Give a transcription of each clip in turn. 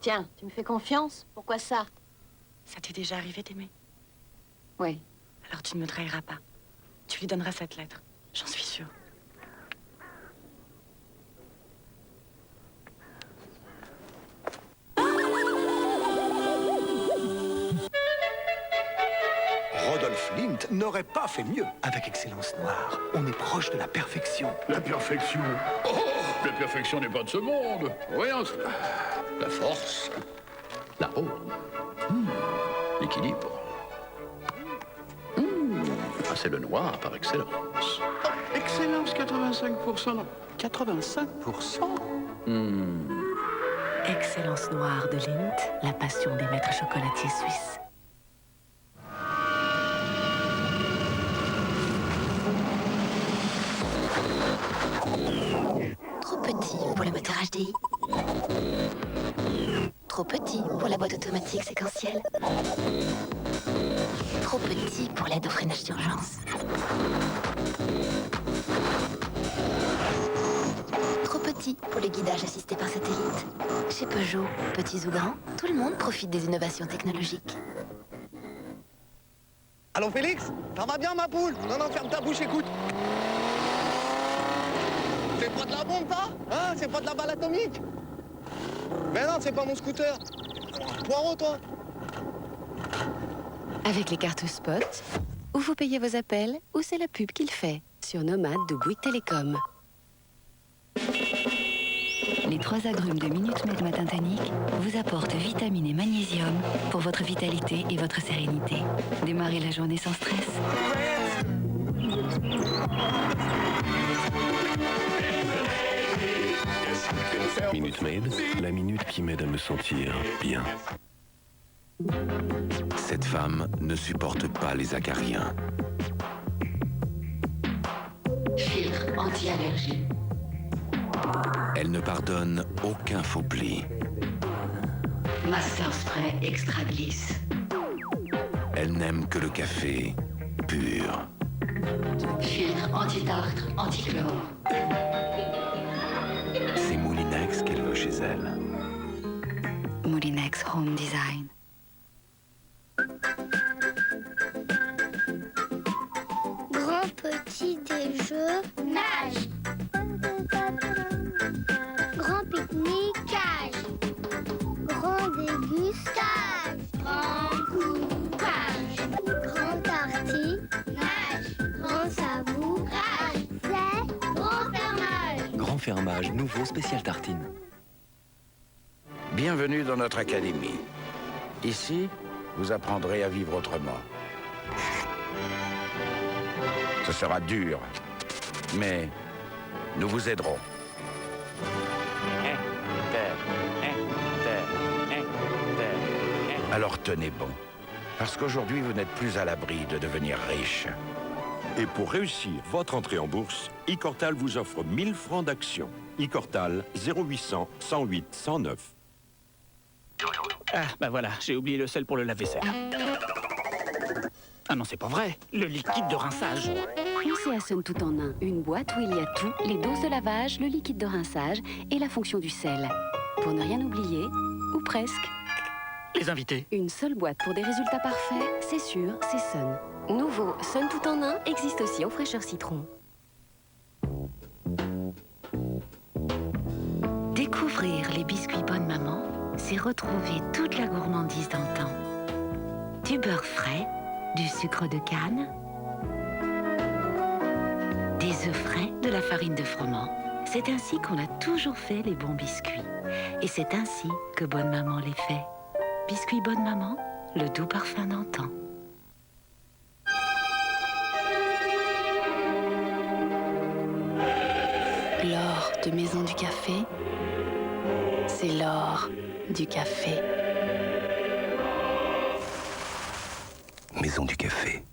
Tiens, tu me fais confiance? Pourquoi ça? Ça t'est déjà arrivé d'aimer? Oui. Alors tu ne me trahiras pas. Tu lui donneras cette lettre. J'en suis sûre. Rodolphe Lint n'aurait pas fait mieux. Avec Excellence Noire, on est proche de la perfection. La perfection? Oh, la perfection n'est pas de ce monde. Voyons cela. La force, la haute, l'équilibre. Ah, c'est le noir par excellence. Oh, excellence, 85%. Non, 85%? Excellence noire de Lindt, la passion des maîtres chocolatiers suisses. Trop petit pour le moteur HDI. Trop petit pour la boîte automatique séquentielle. Trop petit pour l'aide au freinage d'urgence. Trop petit pour le guidage assisté par satellite. Chez Peugeot, petits ou grands, tout le monde profite des innovations technologiques. Allô Félix? Ça va bien ma poule? Non, non, ferme ta bouche, écoute. C'est pas de la bombe, ça? Hein? C'est pas de la balle atomique? Mais non, c'est pas mon scooter. Poireau, toi? Avec les cartes Spot, ou vous payez vos appels, ou c'est la pub qu'il fait, sur Nomade de Bouygues Télécom. Les 3 agrumes de Minute Maid Matin Tonic vous apportent vitamines et magnésium pour votre vitalité et votre sérénité. Démarrez la journée sans stress. Minute Maid, la minute qui m'aide à me sentir bien. Cette femme ne supporte pas les acariens. Filtre anti-allergie. Elle ne pardonne aucun faux pli. Master Spray Extra Glisse. Elle n'aime que le café pur. Filtre anti-tartre, anti-chlore. C'est Moulinex qu'elle veut chez elle. Moulinex Home Design. Grand petit déjeu, nage. Grand pique-nique, cage. Grand dégustage, grand coupage. Grand tartine, nage. Grand savourage, c'est grand fermage. Grand fermage, nouveau spécial tartine. Bienvenue dans notre académie. Ici, vous apprendrez à vivre autrement. Ce sera dur, mais nous vous aiderons. Alors tenez bon, parce qu'aujourd'hui, vous n'êtes plus à l'abri de devenir riche. Et pour réussir votre entrée en bourse, iCortal vous offre 1000 francs d'action. iCortal 0800 108 109. Ah, bah voilà, j'ai oublié le sel pour le lave-vaisselle. Ah non, c'est pas vrai, le liquide de rinçage. Pensez à Sun tout en un, une boîte où il y a tout, les doses de lavage, le liquide de rinçage et la fonction du sel. Pour ne rien oublier, ou presque. Les invités. Une seule boîte pour des résultats parfaits, c'est sûr, c'est Sun. Nouveau Sun tout en un existe aussi en fraîcheur citron. Découvrir les biscuits Bonne Maman, c'est retrouver toute la gourmandise d'antan. Du beurre frais, du sucre de canne, des œufs frais, de la farine de froment. C'est ainsi qu'on a toujours fait les bons biscuits. Et c'est ainsi que Bonne Maman les fait. Biscuits Bonne Maman, le doux parfum d'antan. L'or de Maison du Café, c'est l'or du café. Maison du Café.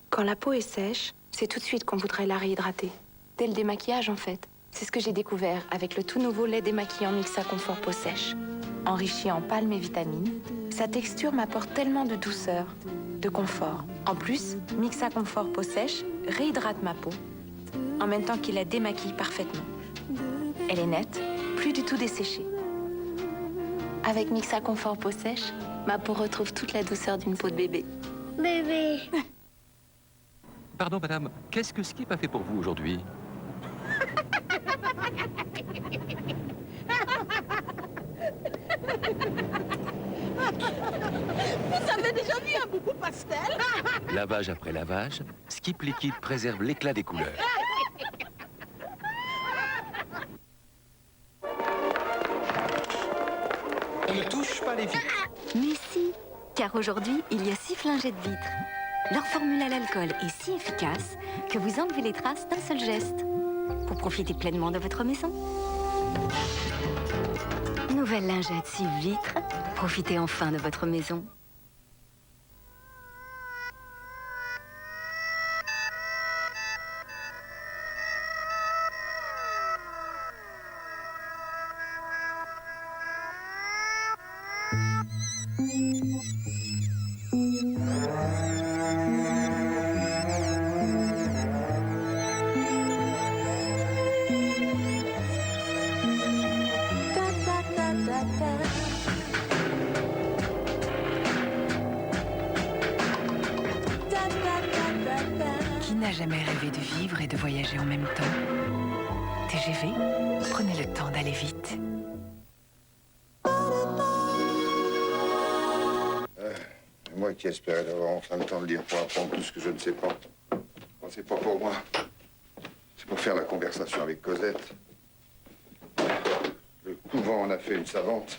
Quand la peau est sèche, c'est tout de suite qu'on voudrait la réhydrater. Dès le démaquillage, en fait. C'est ce que j'ai découvert avec le tout nouveau lait démaquillant Mixa Confort Peau Sèche. Enrichi en palmes et vitamines, sa texture m'apporte tellement de douceur, de confort. En plus, Mixa Confort Peau Sèche réhydrate ma peau, en même temps qu'il la démaquille parfaitement. Elle est nette, plus du tout desséchée. Avec Mixa Confort Peau Sèche, ma peau retrouve toute la douceur d'une peau de bébé. Bébé. Pardon, madame, qu'est-ce que Skip a fait pour vous aujourd'hui? Vous avez déjà vu un boubou pastel? Lavage après lavage, Skip liquide préserve l'éclat des couleurs. On ne touche pas les vitres. Mais si, car aujourd'hui, il y a 6 flingettes vitres. Leur formule à l'alcool est si efficace que vous enlevez les traces d'un seul geste pour profiter pleinement de votre maison. Nouvelle lingette 6 vitres, profitez enfin de votre maison. Qui n'a jamais rêvé de vivre et de voyager en même temps? TGV, prenez le temps d'aller vite. Moi qui espérais d'avoir enfin le temps de lire pour apprendre tout ce que je ne sais pas. Non, c'est pas pour moi. C'est pour faire la conversation avec Cosette. Le couvent en a fait une savante.